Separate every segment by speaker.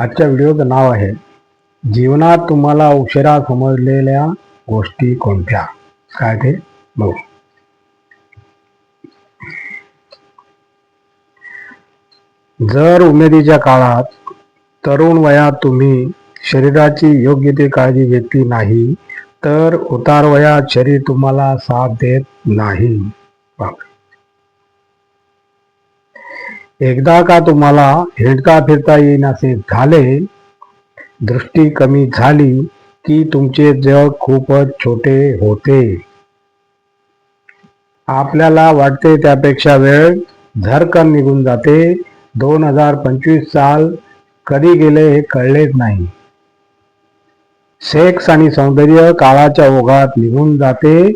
Speaker 1: आजच्या व्हिडिओचं नाव आहे जीवनात तुम्हाला उशिरा समजलेल्या गोष्टी कोणत्या. काय ते बघू. जर उमेदीच्या काळात तरुण वयात तुम्ही शरीराची योग्य ते काळजी घेतली नाही तर उतार वयात शरीर तुम्हाला साथ देत नाही. एकदा का तुम्हाला हिंडता फिरता येईनासे झाले, दृष्टी कमी झाली की तुमचे जग खूपच छोटे होते. आपल्याला वाटते त्यापेक्षा वेळ झरकन निघून जाते. 2025 साल कधी गेले हे कळलेच नाही. सेक्स आणि सौंदर्य काळाच्या ओघात निघून जाते.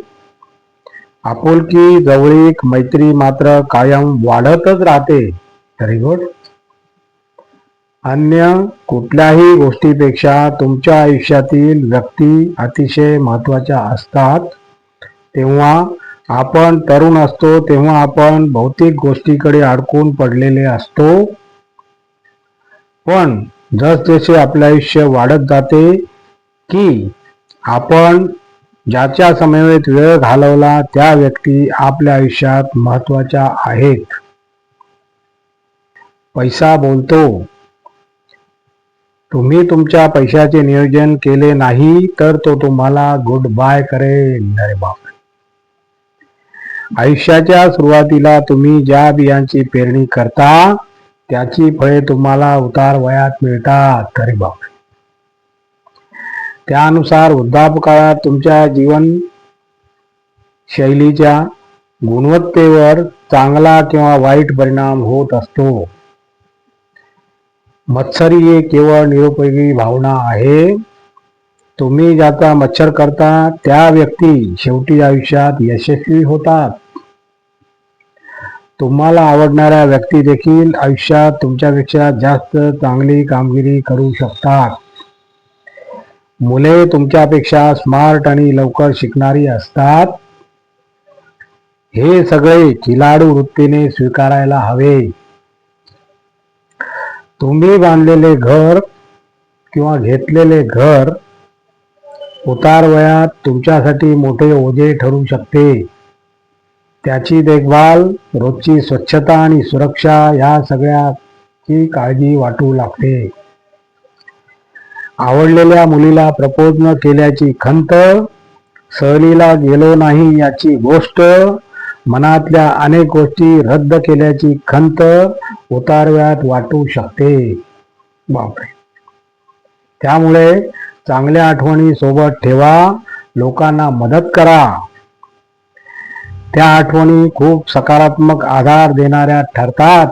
Speaker 1: आपुलकी, जवळीक, मैत्री मात्र कायम वाढतच राहते. Very good. अन्य कुठल्याही गोष्टीपेक्षा तुमच्या आयुष्यातील व्यक्ती अतिशय महत्त्वाच्या असतात. तेव्हा आपण तरुण असतो तेव्हा आपण भौतिक गोष्टीकडे अडकून पडलेले असतो. पण जसजसे आपले आयुष्य वाढत जाते की आपण ज्याच्या समवेत वेळ घालवला त्या व्यक्ती आपल्या आयुष्यात महत्त्वाच्या आहेत. पैसा बोलतो. तुम्ही तुमच्या पैशाचे नियोजन केले नाही तर तो तुम्हाला गुड बाय करेल. अरे बाप. आयुष्याच्या सुरुवातीला तुम्ही ज्या बियांची पेरणी करता त्याची फळे तुम्हाला उतार वयात मिळतात. अरे बाप. त्यानुसार वृद्धापकाळात तुमच्या जीवन शैलीच्या गुणवत्तेवर चांगला किंवा वाईट परिणाम होत असतो. मत्सरी ही केवळ निरुपयोगी भावना आहे. तुम्ही ज्याचा मत्सर करता त्या व्यक्ती शेवटी आयुष्यात यशस्वी होतात. तुम्हाला आवडणाऱ्या व्यक्ती देखील आयुष्यात तुमच्यापेक्षा जास्त चांगली कामगिरी करू शकतात. मुले तुमच्यापेक्षा स्मार्ट आणि लवकर शिकणारी असतात. हे सगळे खिलाडू वृत्तीने स्वीकारायला हवे. तुम्ही बांधलेले घर किंवा घेतलेले घर उतार वयात तुमच्यासाठी मोठे ओझे ठरू शकते. त्याची देखभाल, रोजची स्वच्छता आणि सुरक्षा या सगळ्याची काळजी वाटू लागते. आवडलेल्या मुलीला प्रपोज न केल्याची खंत, सहलीला गेलो नाही याची गोष्ट, मनातल्या अनेक गोष्टी रद्द केल्याची खंत उतार वयात वाटू शकते. बापरे. त्यामुळे चांगल्या आठवणी सोबत ठेवा. लोकांना मदत करा. त्या आठवणी खूप सकारात्मक आधार देणाऱ्या ठरतात.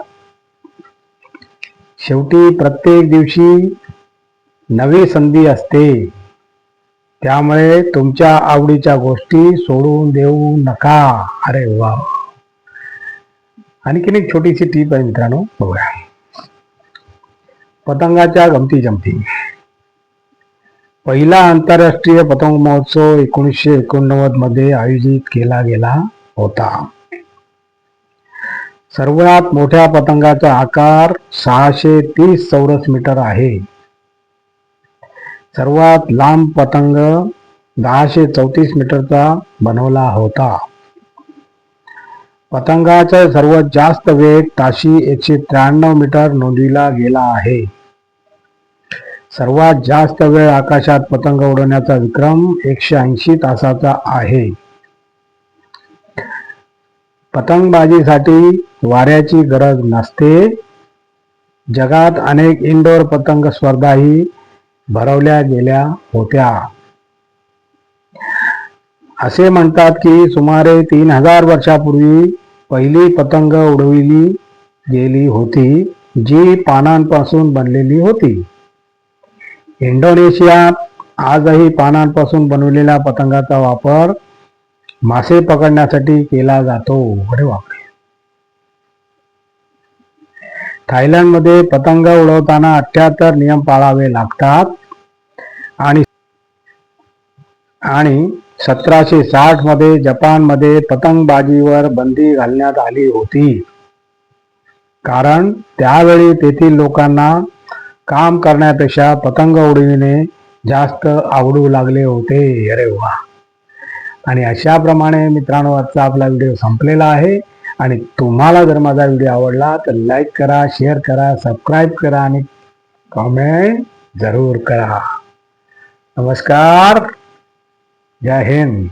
Speaker 1: शेवटी प्रत्येक दिवशी नवी संधी असते. त्यामुळे तुमच्या आवडीच्या गोष्टी सोडून देऊ नका. अरे वा. आणखीन एक छोटीशी टीप आहे मित्रांनो, बघूया. पतंगाच्या गमती जमती. पहिला आंतरराष्ट्रीय पतंग महोत्सव 1989 मध्ये आयोजित केला गेला होता. सर्वात मोठ्या पतंगाचा आकार 630 चौरस मीटर आहे. सर्वात लांब पतंग 1034 मीटरचा बनवला होता. पतंगाचा सर्वात जास्त वेग ताशी 193 मीटर नोंदविला गेला आहे. सर्वात जास्त वेळ आकाशात पतंग उडवण्याचा विक्रम 180 तासाचा आहे. पतंगबाजीसाठी वाऱ्याची गरज नसते. जगात अनेक इनडोअर पतंग स्पर्धाही भरवल्या गेल्या होत्या. असे म्हणतात की सुमारे 3000 वर्षापूर्वी पहिली पतंग उडविली गेली होती जी पानांपासून बनलेली होती. इंडोनेशियात आजही पानांपासून बनवलेल्या पतंगाचा वापर मासे पकडण्यासाठी केला जातो. अरे बापरे. थायलंडमध्ये पतंग उडवताना 78 नियम पाळावे लागतात आणि 1760 मध्ये जपानमध्ये पतंगबाजीवर बंदी घालण्यात आली होती. कारण त्यावेळी तेथील लोकांना काम करण्यापेक्षा पतंग उडविणे जास्त आवडू लागले होते. अरे वा. आणि अशाप्रमाणे मित्रांनो आजचा आपला व्हिडिओ संपलेला आहे. आणि तुम्हाला जर माझा व्हिडिओ आवडला तर लाईक करा, शेअर करा, सबस्क्राईब करा आणि कमेंट जरूर करा. नमस्कार. जय हिंद.